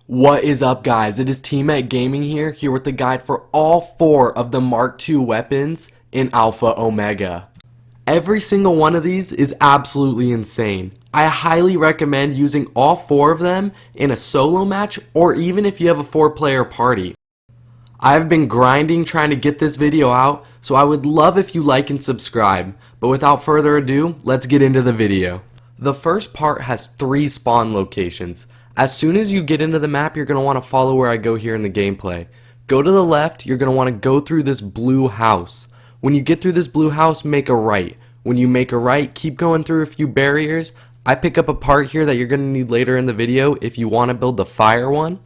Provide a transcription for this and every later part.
What is up, guys? It is T-MECH Gaming here with the guide for all 4 of the Mark II weapons in Alpha Omega. Every single one of these is absolutely insane. I highly recommend using all 4 of them in a solo match or even if you have a 4-player party. I've been grinding trying to get this video out, so I would love if you like and subscribe. But without further ado, let's get into the video. The first part has 3 spawn locations. As soon as you get into the map, you're going to want to follow where I go here in the gameplay. Go to the left, you're going to want to go through this blue house. When you get through this blue house, make a right. When you make a right, keep going through a few barriers. I pick up a part here that you're going to need later in the video if you want to build the fire one,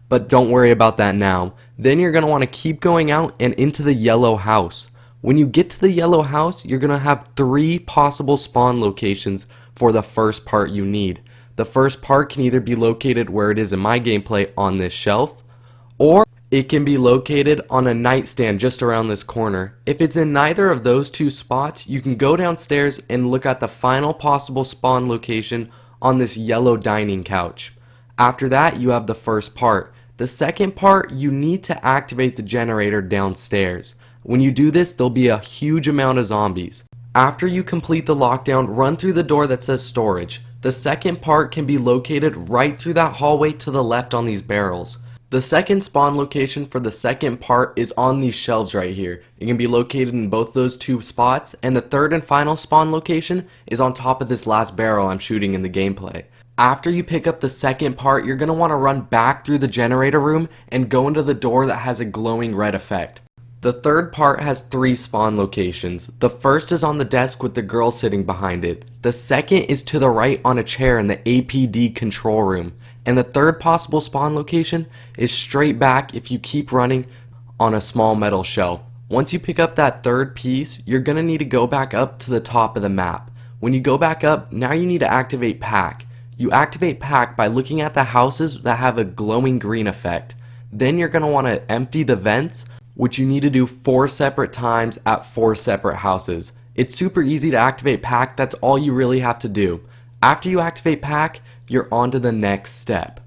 but don't worry about that now. Then you're going to want to keep going out and into the yellow house. When you get to the yellow house, you're going to have 3 possible spawn locations for the first part you need. The first part can either be located where it is in my gameplay on this shelf, or it can be located on a nightstand just around this corner. If it's in neither of those 2 spots, you can go downstairs and look at the final possible spawn location on this yellow dining couch. After that, you have the first part. The second part, you need to activate the generator downstairs. When you do this, there'll be a huge amount of zombies. After you complete the lockdown, run through the door that says storage. The second part can be located right through that hallway to the left on these barrels. The second spawn location for the second part is on these shelves right here. It can be located in both those 2 spots, and the third and final spawn location is on top of this last barrel I'm shooting in the gameplay. After you pick up the second part, you're going to want to run back through the generator room and go into the door that has a glowing red effect. The third part has 3 spawn locations. The first is on the desk with the girl sitting behind it. The second is to the right on a chair in the APD control room. And the third possible spawn location is straight back if you keep running on a small metal shelf. Once you pick up that third piece, you're going to need to go back up to the top of the map. When you go back up, now you need to activate pack. You activate pack by looking at the houses that have a glowing green effect. Then you're going to want to empty the vents, which you need to do 4 separate times at 4 separate houses. It's super easy to activate pack, that's all you really have to do. After you activate pack, you're on to the next step.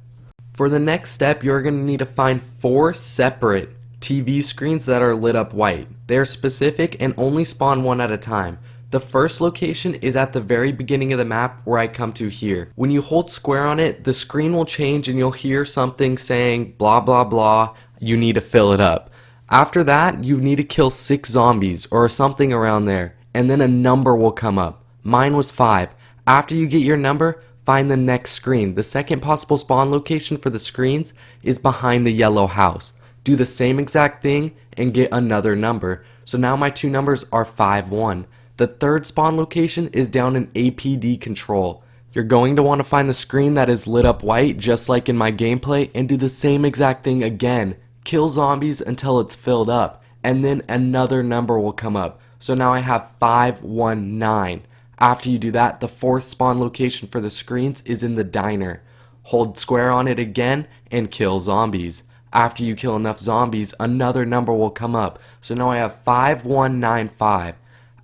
For the next step, you're going to need to find 4 separate TV screens that are lit up white. They are specific and only spawn 1 at a time. The first location is at the very beginning of the map where I come to here. When you hold square on it, the screen will change and you'll hear something saying blah blah blah, you need to fill it up. After that, you need to kill 6 zombies or something around there, and then a number will come up. Mine was 5. After you get your number, find the next screen. The second possible spawn location for the screens is behind the yellow house. Do the same exact thing and get another number. So now my 2 numbers are 5, 1. The third spawn location is down in APD control. You're going to want to find the screen that is lit up white just like in my gameplay and do the same exact thing again. Kill zombies until it's filled up, and then another number will come up. So now I have 519. After you do that, the 4th spawn location for the screens is in the diner. Hold square on it again and kill zombies. After you kill enough zombies, another number will come up. So now I have 5195.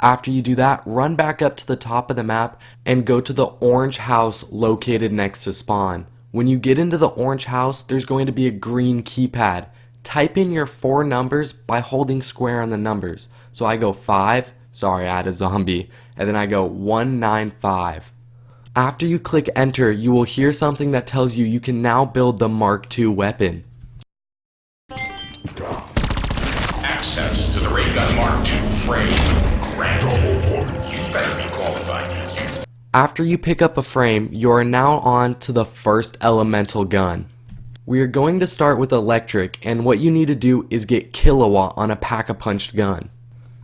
After you do that, run back up to the top of the map and go to the orange house located next to spawn. When you get into the orange house, there's going to be a green keypad. Type in your 4 numbers by holding square on the numbers. So I go 5, sorry I had a zombie, and then I go 195. After you click enter, you will hear something that tells you can now build the Mark II weapon. Access to the ray gun Mark II frame granted. You better be qualified. After you pick up a frame, you are now on to the first elemental gun. We are going to start with electric, and what you need to do is get kilowatt on a pack-a-punched gun.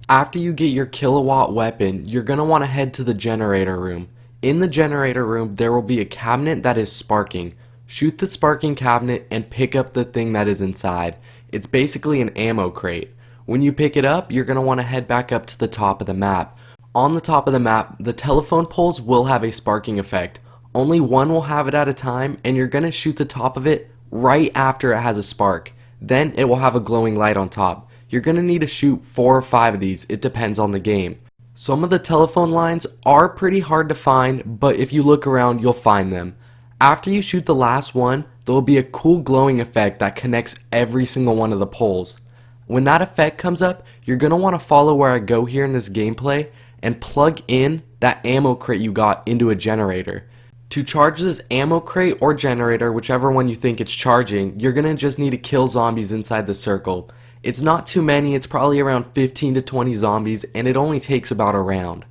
After you get your kilowatt weapon, you're going to want to head to the generator room. In the generator room, there will be a cabinet that is sparking. Shoot the sparking cabinet and pick up the thing that is inside. It's basically an ammo crate. When you pick it up, you're going to want to head back up to the top of the map. On the top of the map, the telephone poles will have a sparking effect. Only one will have it at a time, and you're going to shoot the top of it right after it has a spark. Then it will have a glowing light on top. You're going to need to shoot 4 or 5 of these, it depends on the game. Some of the telephone lines are pretty hard to find, but if you look around you'll find them. After you shoot the last one, there will be a cool glowing effect that connects every single one of the poles. When that effect comes up, you're going to want to follow where I go here in this gameplay and plug in that ammo crate you got into a generator. To charge this ammo crate or generator, whichever one you think it's charging, you're going to just need to kill zombies inside the circle. It's not too many, it's probably around 15 to 20 zombies, and it only takes about a round.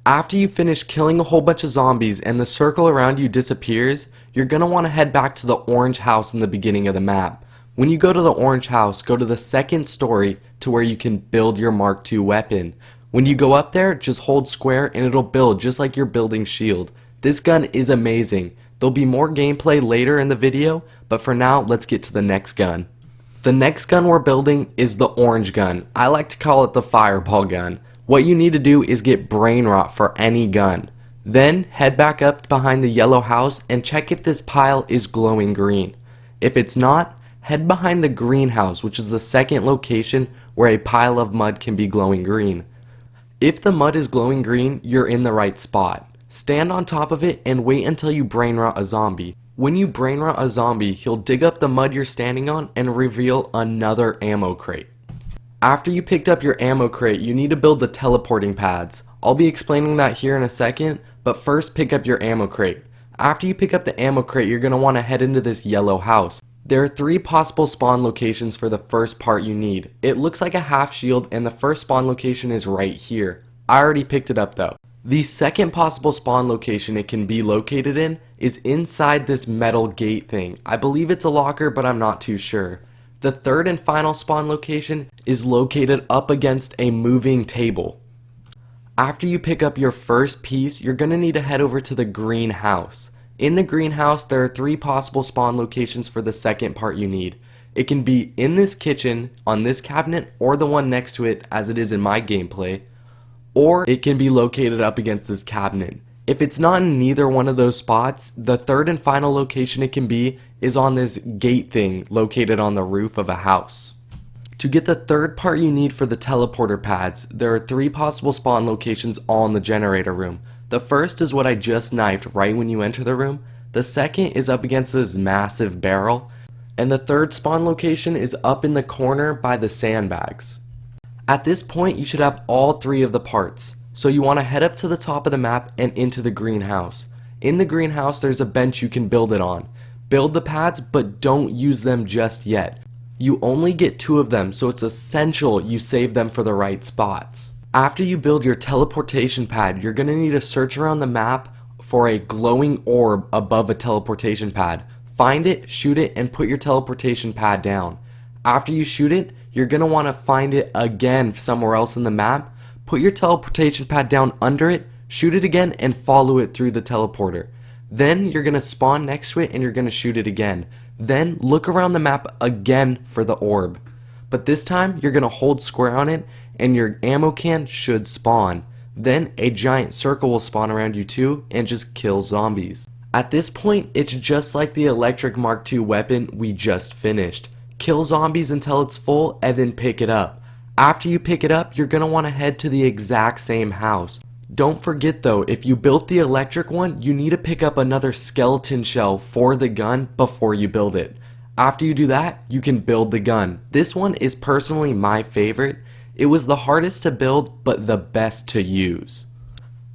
After you finish killing a whole bunch of zombies and the circle around you disappears, you're going to want to head back to the orange house in the beginning of the map. When you go to the orange house, go to the second story to where you can build your Mark II weapon. When you go up there, just hold square and it'll build just like you're building shield. This gun is amazing. There'll be more gameplay later in the video, but for now, let's get to the next gun. The next gun we're building is the orange gun. I like to call it the fireball gun. What you need to do is get brain rot for any gun. Then head back up behind the yellow house and check if this pile is glowing green. If it's not, head behind the green house, which is the second location where a pile of mud can be glowing green. If the mud is glowing green, you're in the right spot. Stand on top of it and wait until you brain rot a zombie. When you brain rot a zombie, he'll dig up the mud you're standing on and reveal another ammo crate. After you picked up your ammo crate, you need to build the teleporting pads. I'll be explaining that here in a second, but first pick up your ammo crate. After you pick up the ammo crate, you're going to want to head into this yellow house. There are 3 possible spawn locations for the first part you need. It looks like a half shield and the first spawn location is right here. I already picked it up though. The second possible spawn location it can be located in is inside this metal gate thing. I believe it's a locker, but I'm not too sure. The third and final spawn location is located up against a moving table. After you pick up your first piece, you're going to need to head over to the greenhouse. In the greenhouse, there are 3 possible spawn locations for the second part you need. It can be in this kitchen, on this cabinet, or the one next to it as it is in my gameplay, or it can be located up against this cabinet. If it's not in neither one of those spots, the third and final location it can be is on this gate thing located on the roof of a house. To get the third part you need for the teleporter pads, there are 3 possible spawn locations all in the generator room. The first is what I just knifed right when you enter the room, the second is up against this massive barrel, and the third spawn location is up in the corner by the sandbags. At this point you should have all 3 of the parts. So you want to head up to the top of the map and into the greenhouse. In the greenhouse there's a bench you can build it on. Build the pads, but don't use them just yet. You only get 2 of them, so it's essential you save them for the right spots. After you build your teleportation pad, you're going to need to search around the map for a glowing orb above a teleportation pad. Find it, shoot it, and put your teleportation pad down. After you shoot it, you're going to want to find it again somewhere else in the map. Put your teleportation pad down under it, shoot it again, and follow it through the teleporter. Then you're going to spawn next to it and you're going to shoot it again. Then look around the map again for the orb. But this time you're going to hold square on it and your ammo can should spawn. Then a giant circle will spawn around you too and just kill zombies. At this point, it's just like the electric Mark II weapon we just finished. Kill zombies until it's full and then pick it up. After you pick it up, you're going to want to head to the exact same house. Don't forget though, if you built the electric one, you need to pick up another skeleton shell for the gun before you build it. After you do that, you can build the gun. This one is personally my favorite. It was the hardest to build, but the best to use.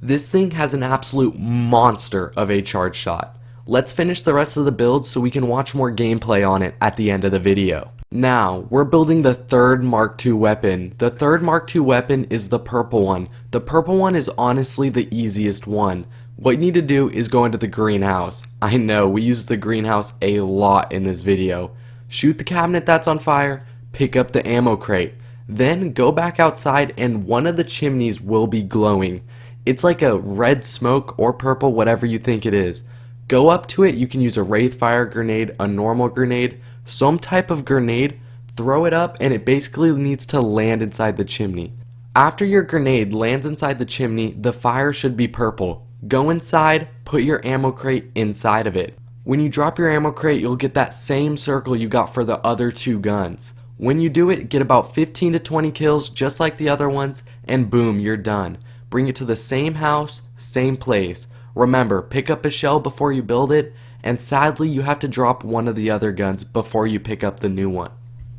This thing has an absolute monster of a charge shot. Let's finish the rest of the build so we can watch more gameplay on it at the end of the video. Now, we're building the third Mark II weapon. The third Mark II weapon is the purple one. The purple one is honestly the easiest one. What you need to do is go into the greenhouse. I know, we use the greenhouse a lot in this video. Shoot the cabinet that's on fire, pick up the ammo crate. Then go back outside and one of the chimneys will be glowing. It's like a red smoke or purple, whatever you think it is. Go up to it, you can use a wraith fire grenade, a normal grenade, some type of grenade, throw it up, and it basically needs to land inside the chimney. After your grenade lands inside the chimney, the fire should be purple. Go inside, put your ammo crate inside of it. When you drop your ammo crate, you'll get that same circle you got for the other 2 guns. When you do it, get about 15 to 20 kills just like the other ones, and boom, you're done. Bring it to the same house, same place. Remember, pick up a shell before you build it, and sadly you have to drop one of the other guns before you pick up the new one.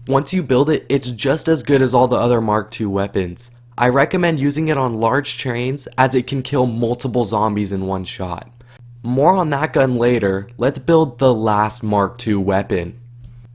Once you build it, it's just as good as all the other Mark II weapons. I recommend using it on large trains as it can kill multiple zombies in one shot. More on that gun later. Let's build the last Mark II weapon.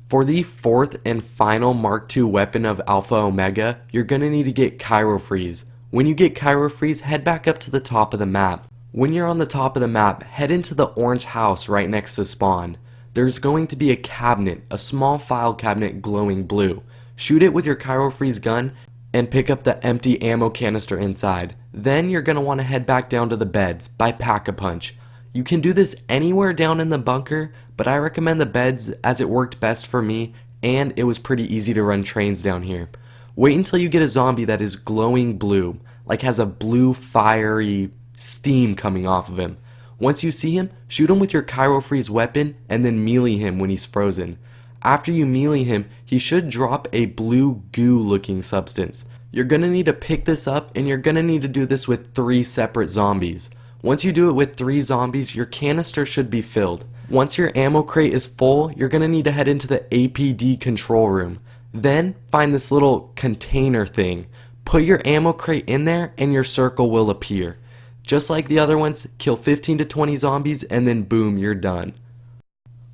For the fourth and final Mark II weapon of Alpha Omega, you're going to need to get Cryo Freeze. When you get Cryo Freeze, head back up to the top of the map. When you're on the top of the map, head into the orange house right next to spawn. There's going to be a cabinet, a small file cabinet glowing blue. Shoot it with your Cryo Freeze gun and pick up the empty ammo canister inside. Then you're going to want to head back down to the beds by Pack-a-Punch. You can do this anywhere down in the bunker, but I recommend the beds as it worked best for me and it was pretty easy to run trains down here. Wait until you get a zombie that is glowing blue, like has a blue fiery steam coming off of him. Once you see him, shoot him with your Cryo Freeze weapon and then melee him when he's frozen. After you melee him, he should drop a blue goo looking substance. You're going to need to pick this up and you're going to need to do this with 3 separate zombies. Once you do it with 3 zombies, your canister should be filled. Once your ammo crate is full, you're going to need to head into the APD control room. Then find this little container thing. Put your ammo crate in there and your circle will appear. Just like the other ones, kill 15 to 20 zombies and then boom, you're done.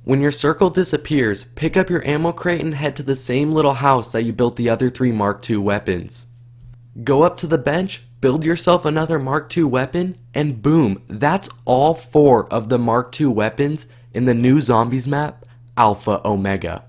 When your circle disappears, pick up your ammo crate and head to the same little house that you built the other 3 Mark II weapons. Go up to the bench, build yourself another Mark II weapon, and boom, that's all 4 of the Mark II weapons in the new zombies map, Alpha Omega.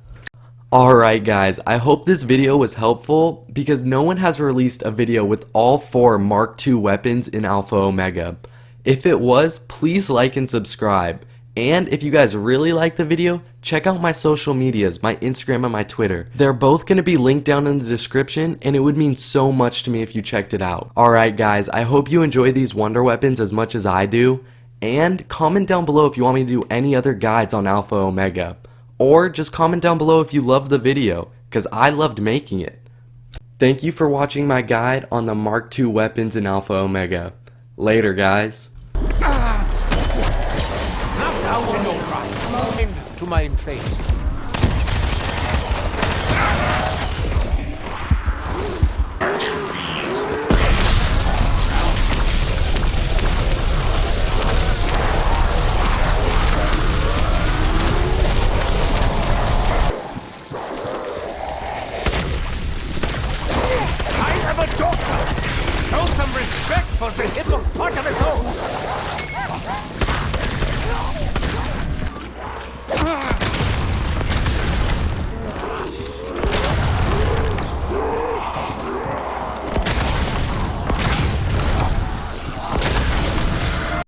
Alright guys, I hope this video was helpful because no one has released a video with all 4 Mark II weapons in Alpha Omega. If it was, please like and subscribe. And if you guys really like the video, check out my social medias, my Instagram and my Twitter. They're both going to be linked down in the description and it would mean so much to me if you checked it out. Alright guys, I hope you enjoy these wonder weapons as much as I do. And comment down below if you want me to do any other guides on Alpha Omega. Or just comment down below if you loved the video, because I loved making it. Thank you for watching my guide on the Mark II weapons in Alpha Omega. Later guys. To my fate.